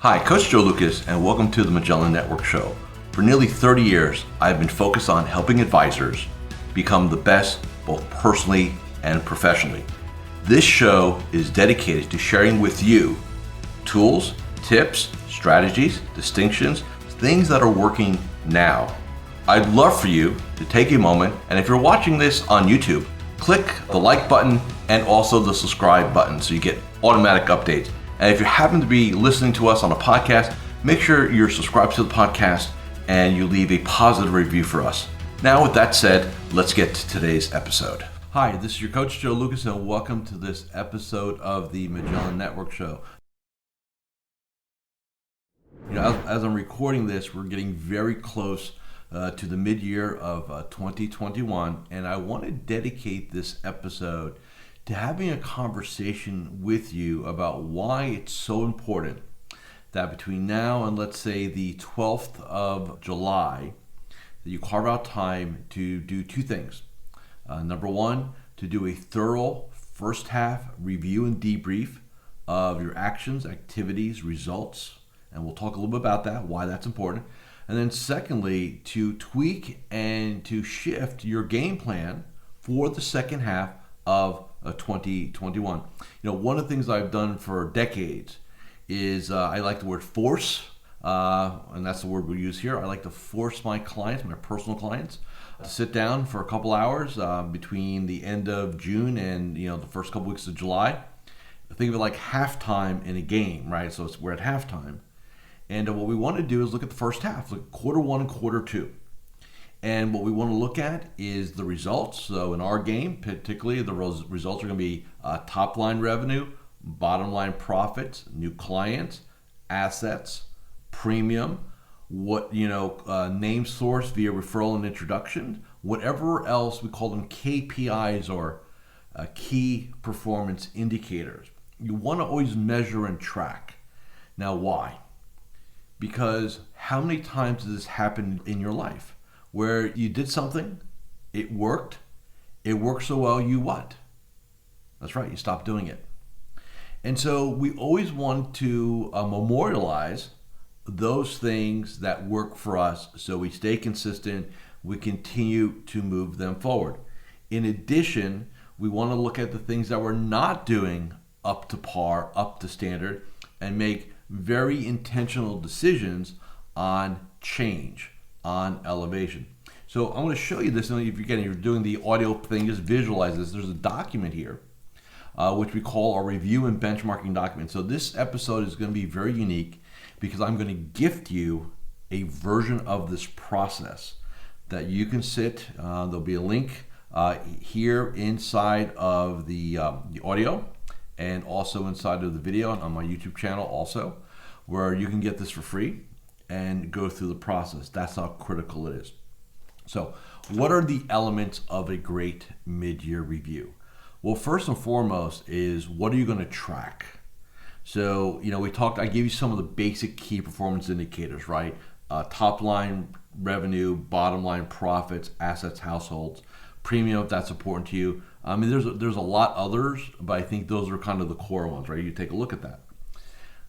Hi, Coach Joe Lucas, and welcome to the Magellan Network Show. For nearly 30 years, I've been focused on helping advisors become the best both personally and professionally. This show is dedicated to sharing with you tools, tips, strategies, distinctions, things that are working now. I'd love for you to take a moment, and if you're watching this on YouTube, click the like button and also the subscribe button so you get automatic updates. And if you happen to be listening to us on a podcast, make sure you're subscribed to the podcast and you leave a positive review for us. Now, with that said, let's get to today's episode. Hi, this is your coach, Joe Lucas, and welcome to this episode of the Magellan Network Show. As I'm recording this, we're getting very close to the mid-year of 2021, and I want to dedicate this episode to having a conversation with you about why it's so important that between now and let's say the 12th of July, that you carve out time to do two things. Number one, to do a thorough first half review and debrief of your actions, activities, results, and we'll talk a little bit about that, why that's important. And then secondly, to tweak and to shift your game plan for the second half of 2021. One of the things I've done for decades is I like the word force, and that's the word we use here. I like to force my clients, my personal clients, to sit down for a couple hours between the end of June and the first couple weeks of July. Think of it like halftime in a game, right? So we're at halftime, and what we want to do is look at the first half, look at quarter one and quarter two. And what we want to look at is the results. So in our game, particularly, the results are going to be top line revenue, bottom line profits, new clients, assets, premium, name source via referral and introduction, whatever else we call them KPIs or key performance indicators. You want to always measure and track. Now, why? Because how many times has this happened in your life? Where you did something, it worked so well, you what? That's right, you stopped doing it. And so we always want to memorialize those things that work for us so we stay consistent, we continue to move them forward. In addition, we want to look at the things that we're not doing up to par, up to standard, and make very intentional decisions on change, on elevation. So I'm going to show you this, and if you're doing the audio thing, just visualize this. There's a document here, which we call our review and benchmarking document. So this episode is going to be very unique because I'm going to gift you a version of this process that you can sit. There'll be a link here inside of the audio and also inside of the video on my YouTube channel also, where you can get this for free and go through the process. That's how critical it is. So what are the elements of a great mid-year review? Well, first and foremost is what are you going to track? So, I gave you some of the basic key performance indicators, right? Top line revenue, bottom line profits, assets, households, premium, if that's important to you. I mean, there's a lot others, but I think those are kind of the core ones, right? You take a look at that.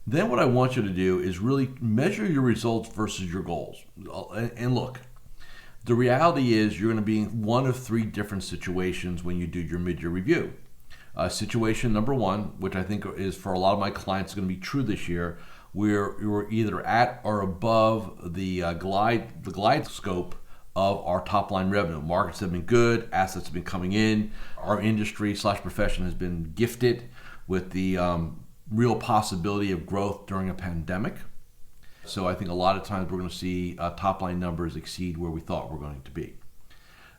Then what I want you to do is really measure your results versus your goals. And look, the reality is you're going to be in one of three different situations when you do your mid-year review. Situation number one, which I think is for a lot of my clients going to be true this year, where you're either at or above the glide scope of our top line revenue. Markets have been good, assets have been coming in, our industry / profession has been gifted with the real possibility of growth during a pandemic. So I think a lot of times we're going to see top line numbers exceed where we thought we're going to be.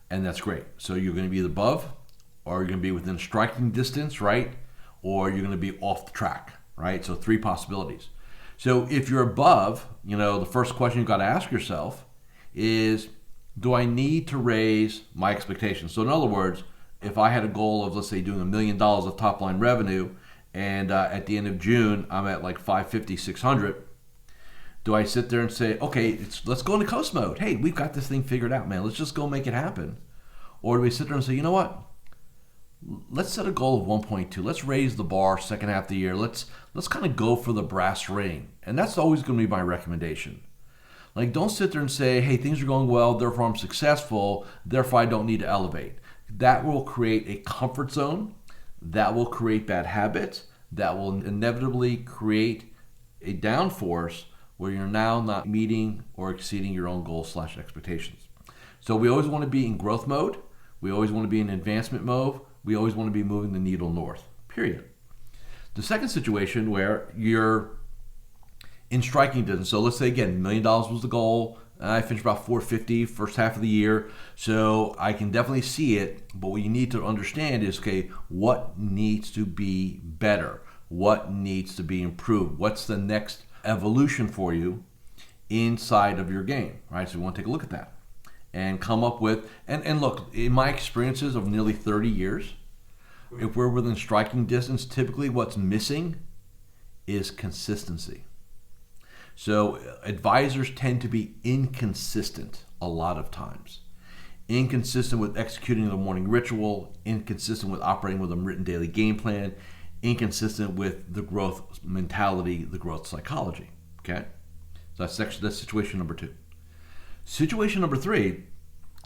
And that's great. So you're going to be above, or you're going to be within striking distance, right? Or you're going to be off the track, right? So three possibilities. So if you're above, the first question you've got to ask yourself is, do I need to raise my expectations? So in other words, if I had a goal of, let's say, doing $1 million of top line revenue, and at the end of June, I'm at like 550, 600. Do I sit there and say, okay, let's go into coast mode. Hey, we've got this thing figured out, man. Let's just go make it happen. Or do we sit there and say, you know what? let's set a goal of 1.2. Let's raise the bar second half of the year. Let's kind of go for the brass ring. And that's always going to be my recommendation. Like, don't sit there and say, hey, things are going well, therefore I'm successful, therefore I don't need to elevate. That will create a comfort zone. That will create bad habits. That will inevitably create a downforce where you're now not meeting or exceeding your own goals/expectations. So we always want to be in growth mode. We always want to be in advancement mode. We always want to be moving the needle north, period. The second situation where you're in striking distance. So let's say, again, $1 million was the goal. I finished about 450 first half of the year. So I can definitely see it. But what you need to understand is, okay, what needs to be better? What needs to be improved? What's the next evolution for you inside of your game, right? So we want to take a look at that and come up with, and look, in my experiences of nearly 30 years, if we're within striking distance, typically what's missing is consistency. So advisors tend to be inconsistent a lot of times. Inconsistent with executing the morning ritual, inconsistent with operating with a written daily game plan, inconsistent with the growth mentality, the growth psychology. Okay? So that's situation number 2. Situation number 3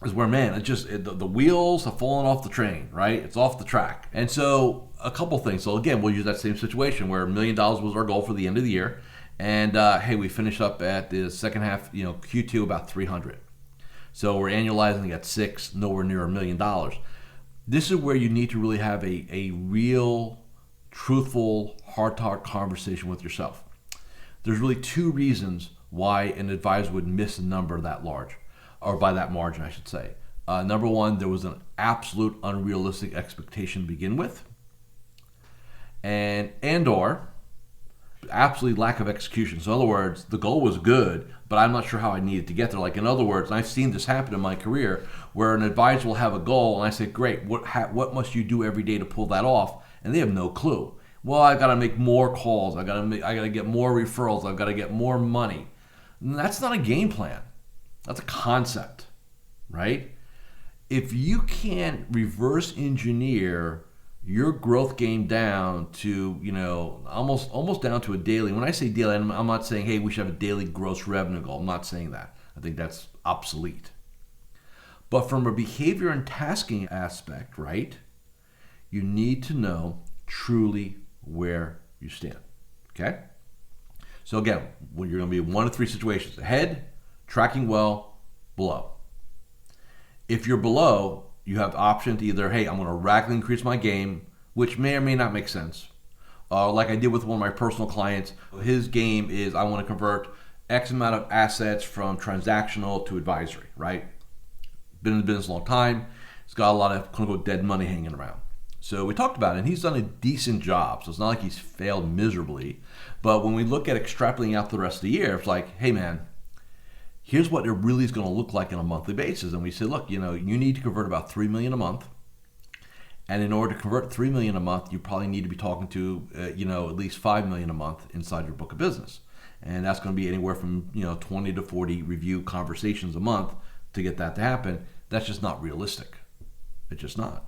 is where, man, the wheels have fallen off the train, right? It's off the track. And so a couple things. So again, we'll use that same situation where $1 million was our goal for the end of the year. And hey, we finished up at the second half, Q2 about 300. So we're annualizing at 6, nowhere near $1 million. This is where you need to really have a real, truthful, heart-to-heart conversation with yourself. There's really 2 reasons why an advisor would miss a number that large, or by that margin, I should say. Number 1, there was an absolute unrealistic expectation to begin with, and/or absolutely lack of execution. So in other words, the goal was good, but I'm not sure how I needed to get there. Like, in other words, I've seen this happen in my career where an advisor will have a goal and I say, great, what must you do every day to pull that off? And they have no clue. Well, I've got to make more calls. I got to get more referrals. I've got to get more money. And that's not a game plan. That's a concept, right? If you can't reverse engineer your growth game down to, almost down to a daily. When I say daily, I'm not saying, hey, we should have a daily gross revenue goal. I'm not saying that. I think that's obsolete. But from a behavior and tasking aspect, right, you need to know truly where you stand, okay? So again, when you're going to be in 1 of 3 situations: ahead, tracking well, below. If you're below, you have the option to either, hey, I'm going to radically increase my game, which may or may not make sense. Like I did with one of my personal clients, his game is, I want to convert X amount of assets from transactional to advisory, right? Been in the business a long time. He's got a lot of quote-unquote dead money hanging around. So we talked about it, and he's done a decent job. So it's not like he's failed miserably. But when we look at extrapolating out the rest of the year, it's like, hey, man, here's what it really is going to look like on a monthly basis. And we say, look, you need to convert about $3 million a month. And in order to convert $3 million a month, you probably need to be talking to, at least $5 million a month inside your book of business. And that's going to be anywhere from, 20 to 40 review conversations a month to get that to happen. That's just not realistic. It's just not.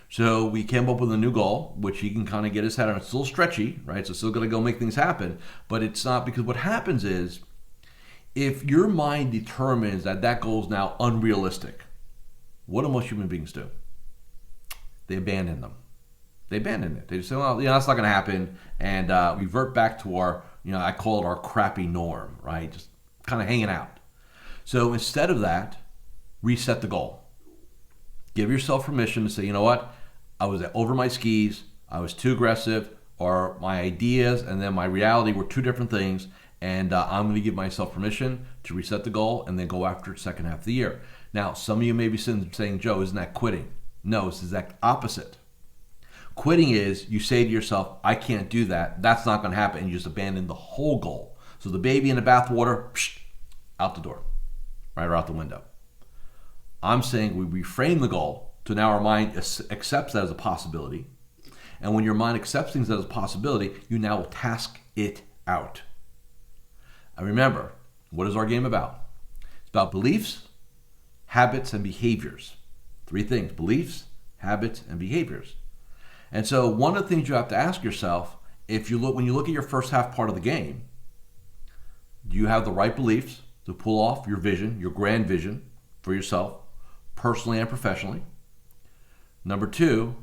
So we came up with a new goal, which he can kind of get his head on. It's still stretchy, right? So still got to go make things happen. But it's not, because what happens is, if your mind determines that goal is now unrealistic, what do most human beings do? They abandon them. They abandon it. They just say, well, that's not going to happen. And revert back to our, I call it our crappy norm, right? Just kind of hanging out. So instead of that, reset the goal. Give yourself permission to say, you know what? I was over my skis. I was too aggressive, or my ideas and then my reality were 2 different things. And I'm going to give myself permission to reset the goal and then go after it second half of the year. Now, some of you may be saying, Joe, isn't that quitting? No, it's the exact opposite. Quitting is you say to yourself, I can't do that. That's not going to happen. And you just abandon the whole goal. So the baby in the bathwater, out the door, right, or out the window. I'm saying we reframe the goal to now our mind accepts that as a possibility. And when your mind accepts things as a possibility, you now will task it out. And remember, what is our game about? It's about beliefs, habits, and behaviors. 3 things: beliefs, habits, and behaviors. And so one of the things you have to ask yourself, when you look at your first half part of the game, do you have the right beliefs to pull off your vision, your grand vision for yourself, personally and professionally? Number two,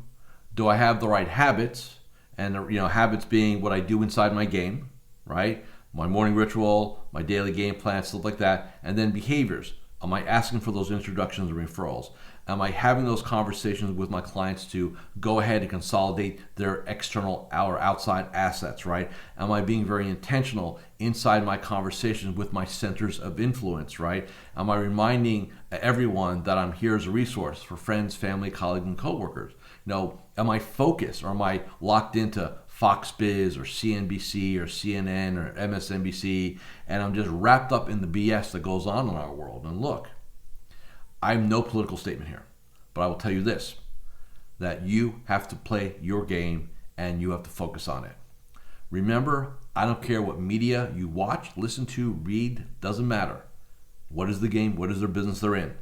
do I have the right habits? And habits being what I do inside my game, right? My morning ritual, my daily game plan, stuff like that. And then behaviors. Am I asking for those introductions and referrals? Am I having those conversations with my clients to go ahead and consolidate their external or outside assets, right? Am I being very intentional inside my conversations with my centers of influence, right? Am I reminding everyone that I'm here as a resource for friends, family, colleagues, and coworkers? Am I focused, or am I locked into Fox Biz or CNBC or CNN or MSNBC, and I'm just wrapped up in the BS that goes on in our world? And look, I'm no political statement here, but I will tell you this, that you have to play your game and you have to focus on it. Remember, I don't care what media you watch, listen to, read, doesn't matter. What is the game? What is their business they're in?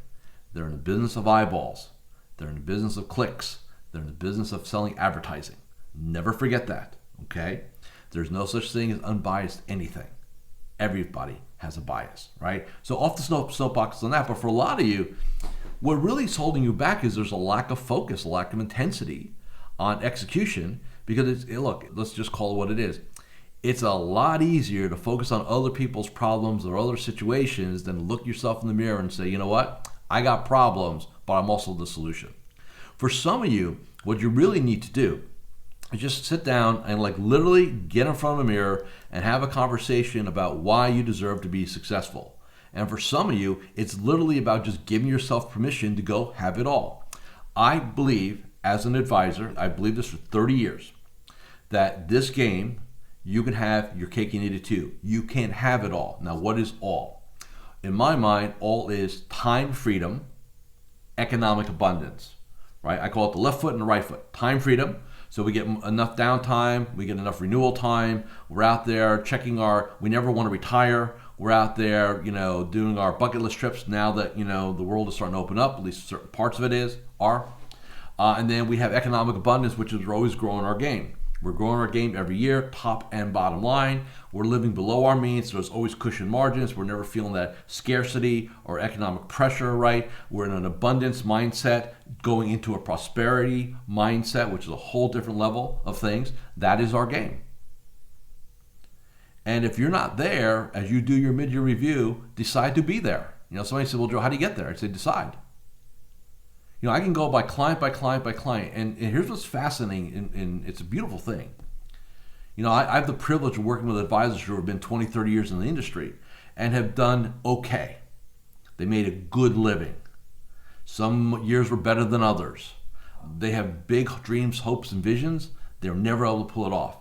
They're in the business of eyeballs. They're in the business of clicks. They're in the business of selling advertising. Never forget that, okay? There's no such thing as unbiased anything. Everybody has a bias, right? So off the soapbox on that, but for a lot of you, what really is holding you back is there's a lack of focus, a lack of intensity on execution, because look, let's just call it what it is. It's a lot easier to focus on other people's problems or other situations than look yourself in the mirror and say, you know what? I got problems, but I'm also the solution. For some of you, what you really need to do is just sit down and literally get in front of a mirror and have a conversation about why you deserve to be successful. And for some of you, it's literally about just giving yourself permission to go have it all. I believe, as an advisor, I believe this for 30 years, that this game, you can have your cake and eat it too. You can't have it all. Now, what is all? In my mind, all is time freedom, economic abundance, right? I call it the left foot and the right foot. Time freedom. So we get enough downtime, we get enough renewal time. We're out there checking we never want to retire. We're out there, doing our bucket list trips now that, the world is starting to open up, at least certain parts of it are. And then we have economic abundance, which is we're always growing our game. We're growing our game every year, top and bottom line. We're living below our means, so there's always cushion margins. We're never feeling that scarcity or economic pressure, right? We're in an abundance mindset going into a prosperity mindset, which is a whole different level of things. That is our game. And if you're not there, as you do your mid-year review, decide to be there. Somebody said, well, Joe, how do you get there? I'd say, decide. I can go by client by client by client. And here's what's fascinating, and it's a beautiful thing. I have the privilege of working with advisors who have been 20, 30 years in the industry and have done okay. They made a good living. Some years were better than others. They have big dreams, hopes, and visions. They're never able to pull it off.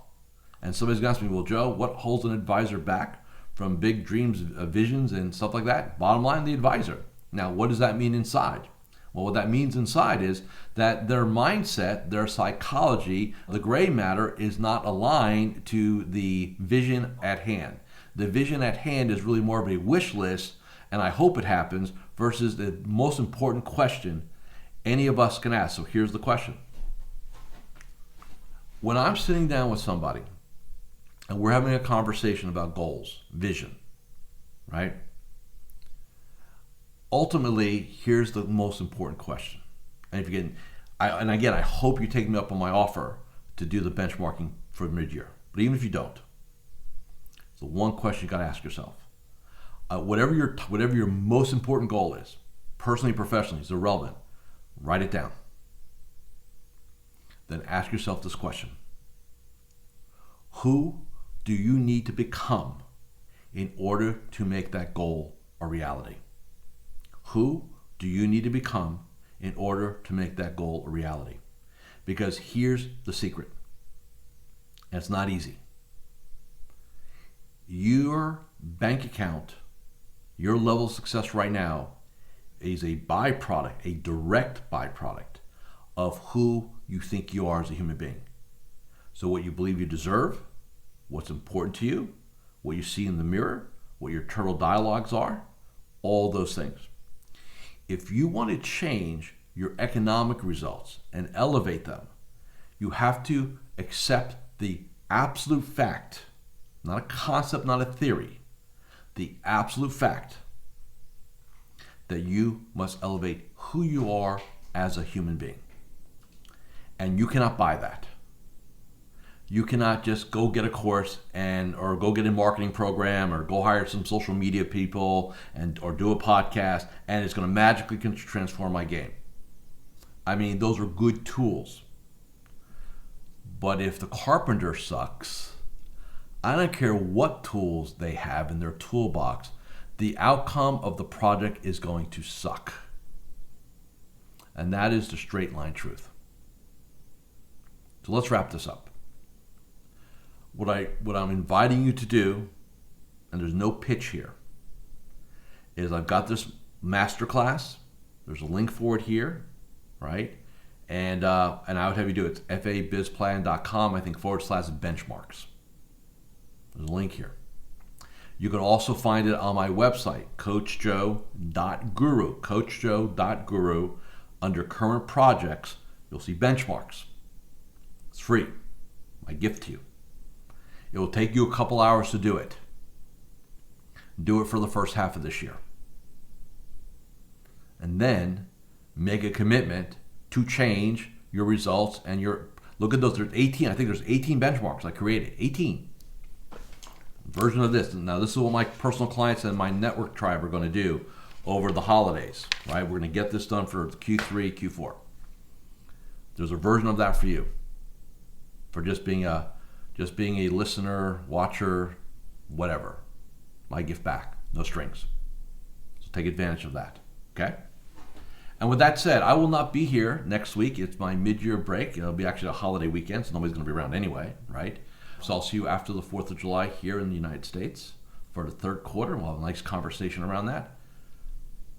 And somebody's going to ask me, well, Joe, what holds an advisor back from big dreams, visions, and stuff like that? Bottom line, the advisor. Now, what does that mean inside? Well, what that means inside is that their mindset, their psychology, the gray matter is not aligned to the vision at hand. The vision at hand is really more of a wish list, and I hope it happens, versus the most important question any of us can ask. So here's the question. When I'm sitting down with somebody and we're having a conversation about goals, vision, right? Ultimately, here's the most important question. And I hope you take me up on my offer to do the benchmarking for mid-year. But even if you don't, it's the one question you got to ask yourself. Whatever your most important goal is, personally, professionally, is irrelevant. Write it down. Then ask yourself this question. Who do you need to become in order to make that goal a reality? Who do you need to become in order to make that goal a reality? Because here's the secret. And it's not easy. Your bank account, your level of success right now is a byproduct, a direct byproduct of who you think you are as a human being. So what you believe you deserve, what's important to you, what you see in the mirror, what your internal dialogues are, all those things. If you want to change your economic results and elevate them, you have to accept the absolute fact, not a concept, not a theory, the absolute fact that you must elevate who you are as a human being. And you cannot buy that. You cannot just go get a course or go get a marketing program or go hire some social media people or do a podcast and it's going to magically transform my game. I mean, those are good tools. But if the carpenter sucks, I don't care what tools they have in their toolbox, the outcome of the project is going to suck. And that is the straight line truth. So let's wrap this up. What I'm inviting you to do, and there's no pitch here, is I've got this masterclass. There's a link for it here, right? And I would have you do it. It's fabizplan.com, I think, /benchmarks. There's a link here. You can also find it on my website, coachjoe.guru. coachjoe.guru. Under current projects, you'll see benchmarks. It's free. My gift to you. It will take you a couple hours to do it. Do it for the first half of this year. And then make a commitment to change your results and look at those. There's 18, I think there's 18 benchmarks I created. 18. Version of this. Now this is what my personal clients and my network tribe are going to do over the holidays, right? We're going to get this done for Q3, Q4. There's a version of that for you. For just being a listener, watcher, whatever. My gift back, no strings. So take advantage of that, okay? And with that said, I will not be here next week. It's my mid-year break. It'll be actually a holiday weekend, so nobody's going to be around anyway, right? So I'll see you after the 4th of July here in the United States for the third quarter. We'll have a nice conversation around that.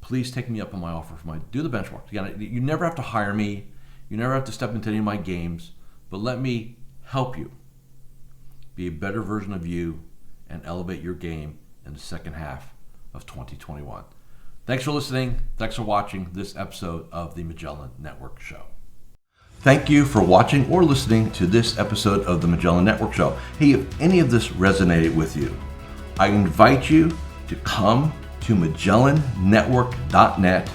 Please take me up on my offer do the benchmark. Again, you never have to hire me. You never have to step into any of my games, but let me help you be a better version of you and elevate your game in the second half of 2021. Thanks for listening. Thanks for watching this episode of the Magellan Network Show. Thank you for watching or listening to this episode of the Magellan Network Show. Hey, if any of this resonated with you, I invite you to come to MagellanNetwork.net,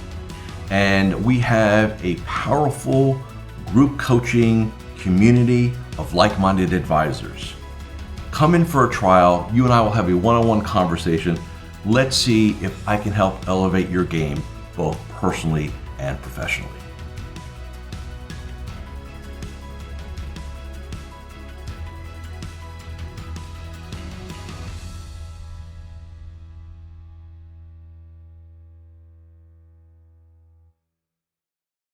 and we have a powerful group coaching community of like-minded advisors. Come in for a trial. You and I will have a one-on-one conversation. Let's see if I can help elevate your game both personally and professionally.